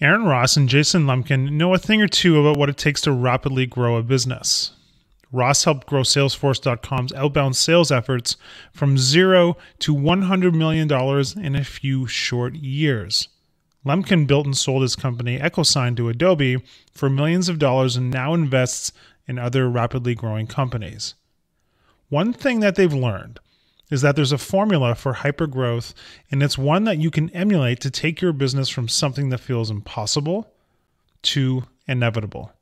Aaron Ross and Jason Lemkin know a thing or two about what it takes to rapidly grow a business. Ross helped grow Salesforce.com's outbound sales efforts from $0 to $100 million in a few short years. Lemkin built and sold his company EchoSign to Adobe for millions of dollars and now invests in other rapidly growing companies. One thing that they've learned is that there's a formula for hypergrowth, and it's one that you can emulate to take your business from something that feels impossible to inevitable.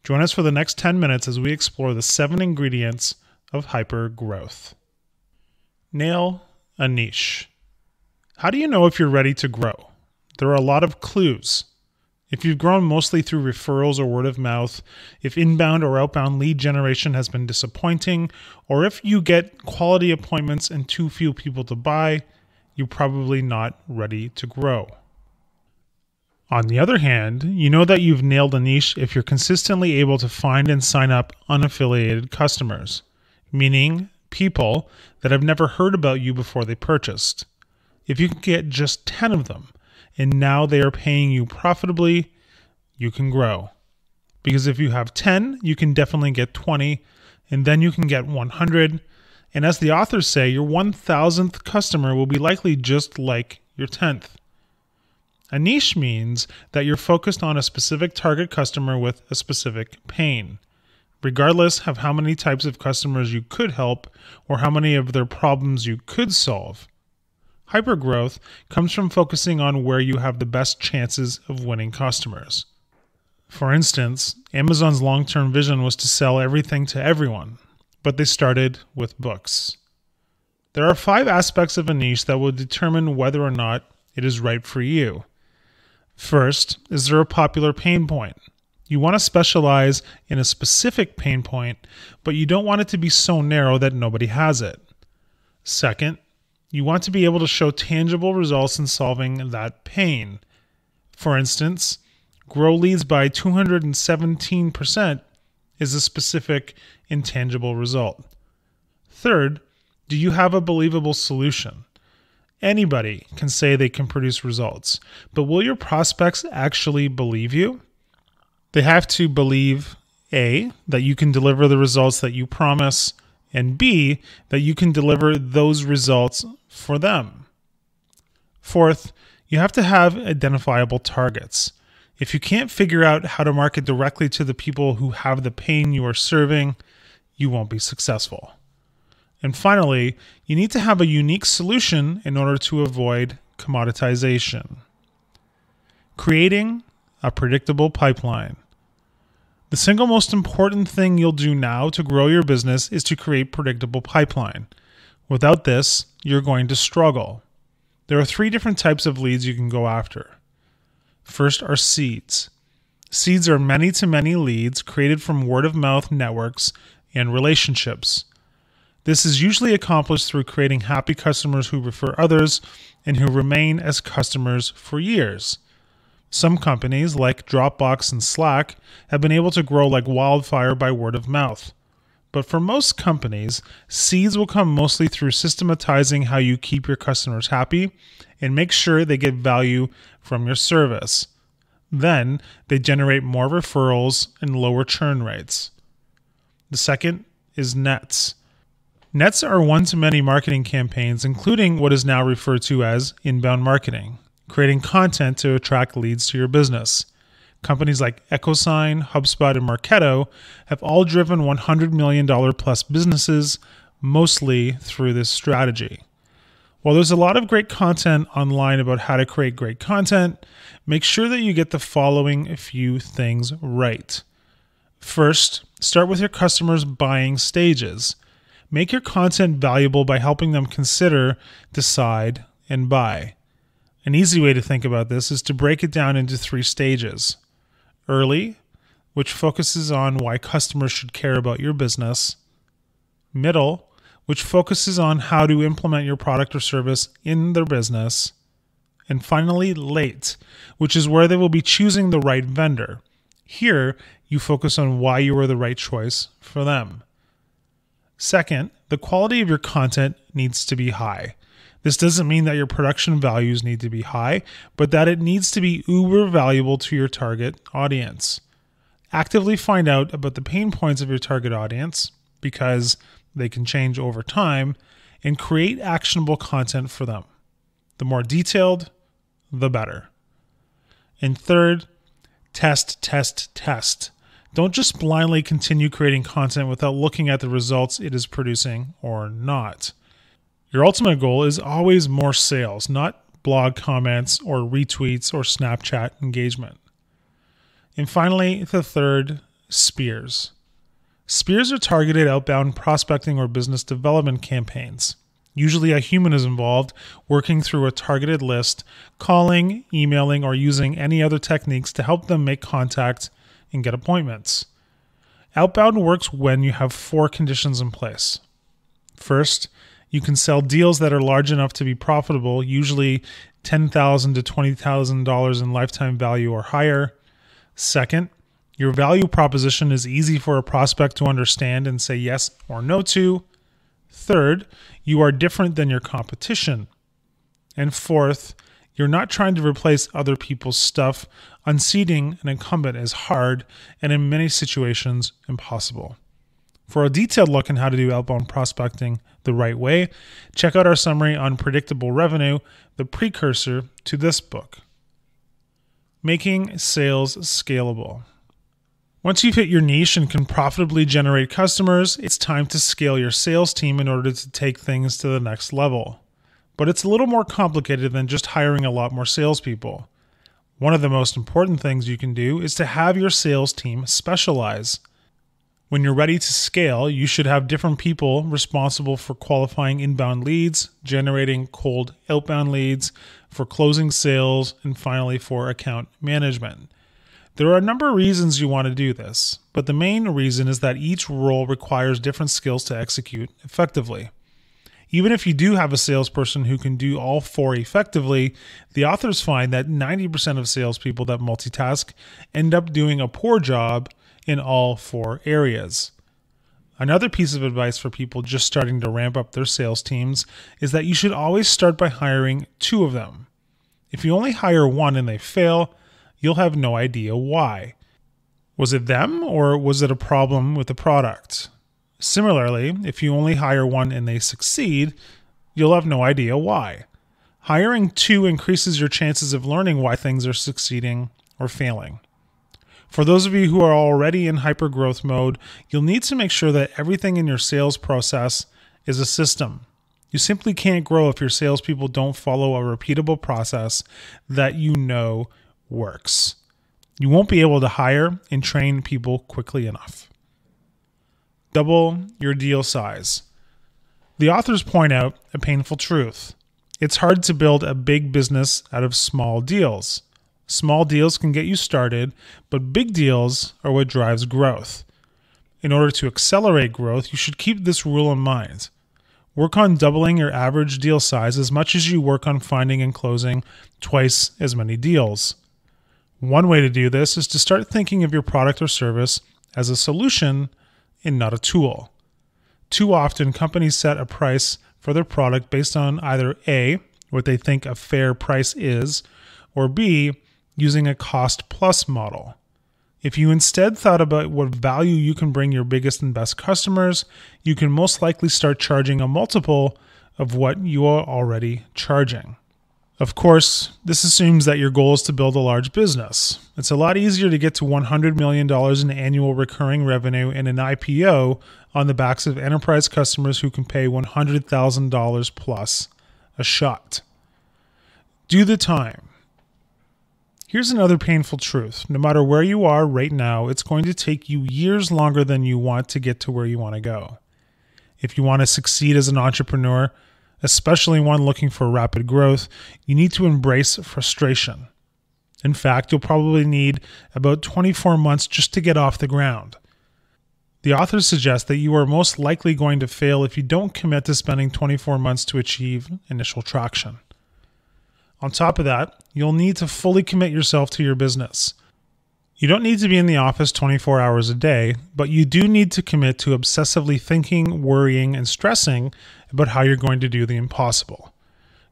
Join us for the next 10 minutes as we explore the 7 ingredients of hypergrowth. Nail a niche. How do you know if you're ready to grow? There are a lot of clues. If you've grown mostly through referrals or word of mouth, if inbound or outbound lead generation has been disappointing, or if you get quality appointments and too few people to buy, you're probably not ready to grow. On the other hand, you know that you've nailed a niche if you're consistently able to find and sign up unaffiliated customers, meaning people that have never heard about you before they purchased. If you can get just 10 of them, and now they are paying you profitably, you can grow. Because if you have 10, you can definitely get 20, and then you can get 100. And as the authors say, your 1,000th customer will be likely just like your 10th. A niche means that you're focused on a specific target customer with a specific pain, regardless of how many types of customers you could help or how many of their problems you could solve. Hypergrowth comes from focusing on where you have the best chances of winning customers. For instance, Amazon's long-term vision was to sell everything to everyone, but they started with books. There are 5 aspects of a niche that will determine whether or not it is right for you. First, is there a popular pain point? You want to specialize in a specific pain point, but you don't want it to be so narrow that nobody has it. Second, you want to be able to show tangible results in solving that pain. For instance, grow leads by 217% is a specific intangible result. Third, do you have a believable solution? Anybody can say they can produce results, but will your prospects actually believe you? They have to believe A, that you can deliver the results that you promise, and B, that you can deliver those results for them. Fourth, you have to have identifiable targets. If you can't figure out how to market directly to the people who have the pain you are serving, you won't be successful. And finally, you need to have a unique solution in order to avoid commoditization. Creating a predictable pipeline. The single most important thing you'll do now to grow your business is to create predictable pipeline. Without this, you're going to struggle. There are 3 different types of leads you can go after. First are seeds. Seeds are many-to-many leads created from word-of-mouth networks and relationships. This is usually accomplished through creating happy customers who refer others and who remain as customers for years. Some companies, like Dropbox and Slack, have been able to grow like wildfire by word of mouth. But for most companies, seeds will come mostly through systematizing how you keep your customers happy and make sure they get value from your service. Then, they generate more referrals and lower churn rates. The second is nets. Nets are one-to-many marketing campaigns, including what is now referred to as inbound marketing, creating content to attract leads to your business. Companies like EchoSign, Hubspot, and Marketo have all driven $100 million plus businesses, mostly through this strategy. While there's a lot of great content online about how to create great content, make sure that you get the following few things right. First, start with your customers' buying stages. Make your content valuable by helping them consider, decide, and buy. An easy way to think about this is to break it down into 3 stages. Early, which focuses on why customers should care about your business. Middle, which focuses on how to implement your product or service in their business. And finally, late, which is where they will be choosing the right vendor. Here, you focus on why you are the right choice for them. Second, the quality of your content needs to be high. This doesn't mean that your production values need to be high, but that it needs to be uber valuable to your target audience. Actively find out about the pain points of your target audience, because they can change over time, and create actionable content for them. The more detailed, the better. And third, test, test, test. Don't just blindly continue creating content without looking at the results it is producing or not. Your ultimate goal is always more sales, not blog comments or retweets or Snapchat engagement. And finally, the third, spears. Spears are targeted outbound prospecting or business development campaigns. Usually a human is involved, working through a targeted list, calling, emailing, or using any other techniques to help them make contact and get appointments. Outbound works when you have 4 conditions in place. First, you can sell deals that are large enough to be profitable, usually $10,000 to $20,000 in lifetime value or higher. Second, your value proposition is easy for a prospect to understand and say yes or no to. Third, you are different than your competition. And fourth, you're not trying to replace other people's stuff. Unseating an incumbent is hard and in many situations impossible. For a detailed look on how to do outbound prospecting the right way, check out our summary on predictable revenue, the precursor to this book. Making sales scalable. Once you've hit your niche and can profitably generate customers, it's time to scale your sales team in order to take things to the next level. But it's a little more complicated than just hiring a lot more salespeople. One of the most important things you can do is to have your sales team specialize. When you're ready to scale, you should have different people responsible for qualifying inbound leads, generating cold outbound leads, for closing sales, and finally for account management. There are a number of reasons you want to do this, but the main reason is that each role requires different skills to execute effectively. Even if you do have a salesperson who can do all 4 effectively, the authors find that 90% of salespeople that multitask end up doing a poor job in all 4 areas. Another piece of advice for people just starting to ramp up their sales teams is that you should always start by hiring 2 of them. If you only hire 1 and they fail, you'll have no idea why. Was it them, or was it a problem with the product? Similarly, if you only hire 1 and they succeed, you'll have no idea why. Hiring 2 increases your chances of learning why things are succeeding or failing. For those of you who are already in hypergrowth mode, you'll need to make sure that everything in your sales process is a system. You simply can't grow if your salespeople don't follow a repeatable process that you know works. You won't be able to hire and train people quickly enough. Double your deal size. The authors point out a painful truth. It's hard to build a big business out of small deals. Small deals can get you started, but big deals are what drives growth. In order to accelerate growth, you should keep this rule in mind. Work on doubling your average deal size as much as you work on finding and closing twice as many deals. One way to do this is to start thinking of your product or service as a solution and not a tool. Too often, companies set a price for their product based on either A, what they think a fair price is, or B, using a cost-plus model. If you instead thought about what value you can bring your biggest and best customers, you can most likely start charging a multiple of what you are already charging. Of course, this assumes that your goal is to build a large business. It's a lot easier to get to $100 million in annual recurring revenue in an IPO on the backs of enterprise customers who can pay $100,000 plus a shot. Do the time. Here's another painful truth. No matter where you are right now, it's going to take you years longer than you want to get to where you want to go. If you want to succeed as an entrepreneur, especially one looking for rapid growth, you need to embrace frustration. In fact, you'll probably need about 24 months just to get off the ground. The authors suggest that you are most likely going to fail if you don't commit to spending 24 months to achieve initial traction. On top of that, you'll need to fully commit yourself to your business. You don't need to be in the office 24 hours a day, but you do need to commit to obsessively thinking, worrying, and stressing about how you're going to do the impossible.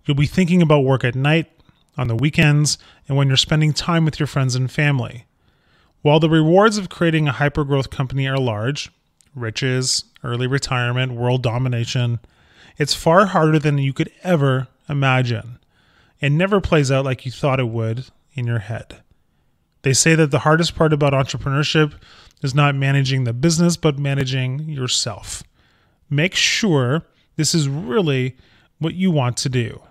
You'll be thinking about work at night, on the weekends, and when you're spending time with your friends and family. While the rewards of creating a hypergrowth company are large, riches, early retirement, world domination, it's far harder than you could ever imagine, and never plays out like you thought it would in your head. They say that the hardest part about entrepreneurship is not managing the business, but managing yourself. Make sure this is really what you want to do.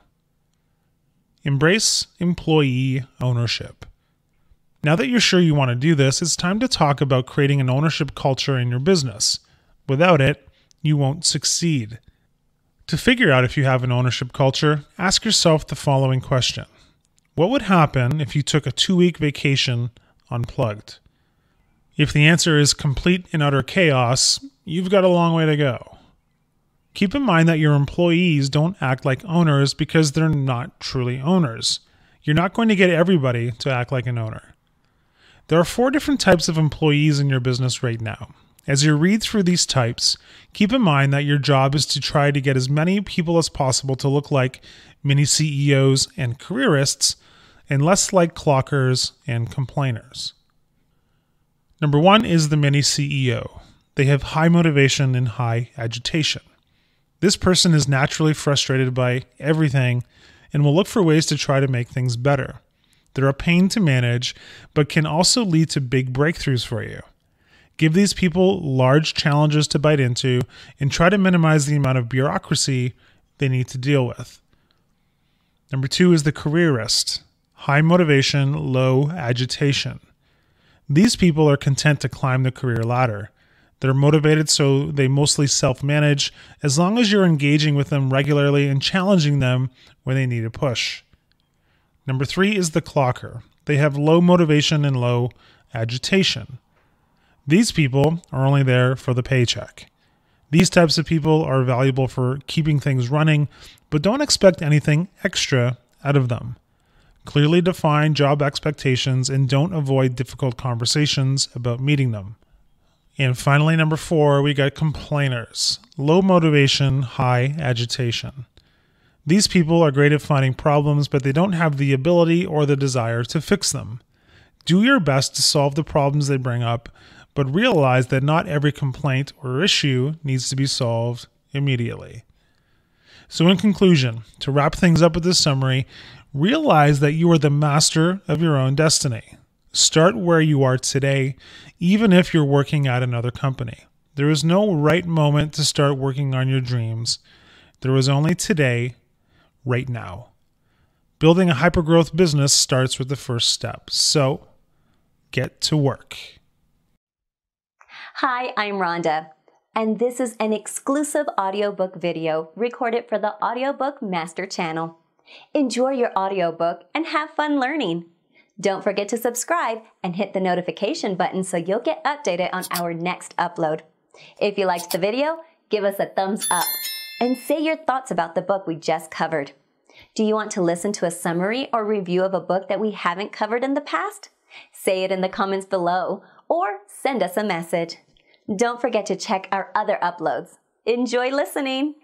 Embrace employee ownership. Now that you're sure you want to do this, it's time to talk about creating an ownership culture in your business. Without it, you won't succeed. To figure out if you have an ownership culture, ask yourself the following question. What would happen if you took a 2-week vacation unplugged? If the answer is complete and utter chaos, you've got a long way to go. Keep in mind that your employees don't act like owners because they're not truly owners. You're not going to get everybody to act like an owner. There are 4 different types of employees in your business right now. As you read through these types, keep in mind that your job is to try to get as many people as possible to look like mini CEOs and careerists and less like clockers and complainers. Number 1 is the mini CEO. They have high motivation and high agitation. This person is naturally frustrated by everything and will look for ways to try to make things better. They're a pain to manage, but can also lead to big breakthroughs for you. Give these people large challenges to bite into and try to minimize the amount of bureaucracy they need to deal with. Number 2 is the careerist. High motivation, low agitation. These people are content to climb the career ladder. They're motivated, so they mostly self-manage as long as you're engaging with them regularly and challenging them when they need a push. Number 3 is the clocker. They have low motivation and low agitation. These people are only there for the paycheck. These types of people are valuable for keeping things running, but don't expect anything extra out of them. Clearly define job expectations and don't avoid difficult conversations about meeting them. And finally, number 4, we got complainers. Low motivation, high agitation. These people are great at finding problems, but they don't have the ability or the desire to fix them. Do your best to solve the problems they bring up, but realize that not every complaint or issue needs to be solved immediately. So in conclusion, to wrap things up with this summary, realize that you are the master of your own destiny. Start where you are today, even if you're working at another company. There is no right moment to start working on your dreams. There is only today, right now. Building a hypergrowth business starts with the first step. So, get to work. Hi, I'm Rhonda, and this is an exclusive audiobook video recorded for the Audiobook Master channel. Enjoy your audiobook and have fun learning. Don't forget to subscribe and hit the notification button so you'll get updated on our next upload. If you liked the video, give us a thumbs up and say your thoughts about the book we just covered. Do you want to listen to a summary or review of a book that we haven't covered in the past? Say it in the comments below or send us a message. Don't forget to check our other uploads. Enjoy listening!